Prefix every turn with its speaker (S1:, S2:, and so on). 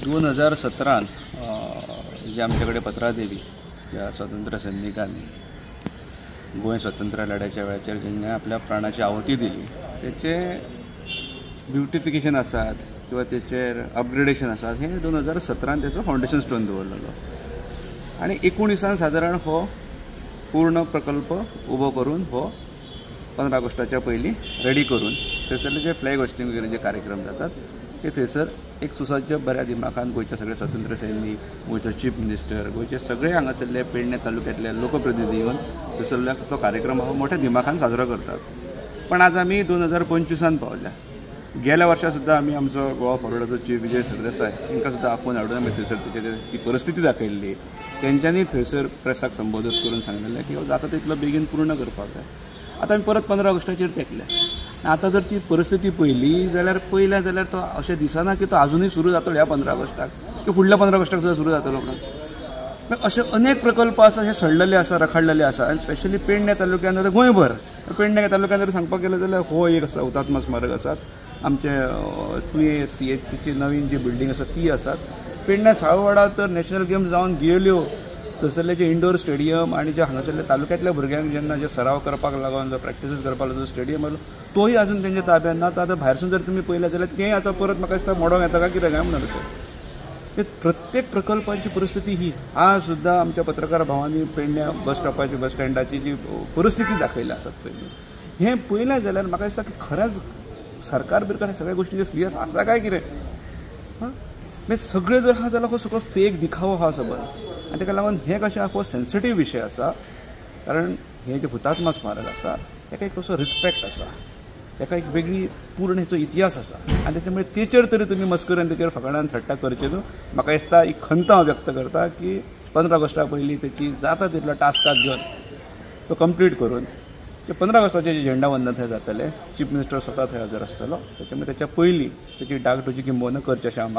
S1: 2017 जे आमच्याकडे पत्रां दिली ज्या स्वातंत्र्य सैनिकांनी गोंय स्वातंत्र्य लढ्याच्या वेळाचेर जेणे आपल्या प्राणाची आहुती दिली त्याचे ब्युटिफिकेशन आसात किंवा त्याचेर अपग्रेडेशन आसात हे 2017 त्याचो फाउंडेशन स्टोन दवरलेलो आणि 19 साधारण हो पूर्ण प्रकल्प उबो करून हो 15 ऑगस्टाच्या पयलीं रेडी करून थंयसरले जे फ्लॅग होस्टिंग वगैरे जे कार्यक्रम जातात ते थंयसर एक सुसज्ज बऱ्या दिमाखान गोंयचे सगळे स्वातंत्र्य सैनीक गोंयचो चीफ मिनिस्टर गोंयचे सगळे हांगासरले पेडणे तालुक्यांतले लोकप्रतिनिधी येवन थंयसरल्या तो कार्यक्रम हो मोठ्या दिमाखान साजरो करतात। पण आज आमी 2025 पावल्या। गेल्या वर्सा सुद्दां आमी आमचो गोवा फॉरवर्डाचो चीफ विजय सरदेसाय तांकां सुद्दां आपोवन हाडून आमी थंयसर ती परिस्थिती दाखयल्ली। तेंच्यांनी थंयसर प्रेसाक संबोधीत करून सांगलेलें की हो जाता तितलो बेगीन पूर्ण करपाक जाय। आतां आमी परत 15 ऑगस्टाचेर तेंकले। आतां जर ती परिस्थिती पळयली जाल्यार तो अशें दिसना की तो अजुनूय सुरू जातलो ह्या 15 ऑगस्टाक की फुडल्या 15 ऑगस्टाक सुद्दां सुरू जातलो म्हणून। अशे अनेक प्रकल्प आसा जे सडलेले आसा रखडलेले आसा आनी स्पेशली पेडणे तालुक्यान गोंयभर पेडणे तालुक्यान जर सांगपाक गेलें जाल्यार हो एक आसा हुतात्मा स्मारक आसात आमचे CHCची नवीन जी बिल्डींग आसा ती आसात। पेडणे साळवाडा तर नॅशनल गेम्स जावन गेल्यो थंयसरले जे इंडोर स्टेडियम आणि जे हांगासरले तालुक्यांतल्या भुरग्यांक जेन्ना जे सराव करपाक लागून जो प्रॅक्टीस करपाक लागून जो स्टेडियम आसलो तोही अजून तेंच्या ताब्यात ना। आतां भायरसून जर तुमी पळयलें जाल्यार तें आतां परत म्हाका दिसता मोडोंक येता काय कितें काय म्हणून ते प्रत्येक प्रकल्पाची परिस्थिती ही आज सुद्दां आमच्या पत्रकार भावांनी पेडण्या बस स्टॉपाची बस स्टँडाची जी परिस्थिती दाखयली आसात पळय हें पळयलें जाल्यार म्हाका दिसता की खरेंच सरकार बिरकार हे सगळ्या गोश्टींचे सिरियस आसा काय कितें म्हणजे सगळें जर आहा जाल्यार हो सगळो फेक दिखावो आहा सबंद आनी ताका लागून हे कशें हो सेन्सिटीव विशय आसा कारण हे जे हुतात्मा स्मारक आसा ताका एक तसो रिस्पेक्ट आसा ताका एक वेगळी पूर्ण हेचो इतिहास आसा आनी त्याच्यामुळे तेचेर तरी तुमी मस्करीन तेचेर फकाणान थट्टा करचे न्हू। म्हाका दिसता ही खंत हांव व्यक्त करता की 15 ऑगस्टा पयलीं तेची जाता तितलो टास्काक घेवन तो कंप्लीट करून 15 ऑगस्टाचे जे झेंडा वंदन थंय जातलें चीफ मिनिस्टर स्वता थंय हजर आसतलो त्याच्यामुळे त्याच्या पयलीं तेची डागडुजी किंबहुना करचें अशें हांव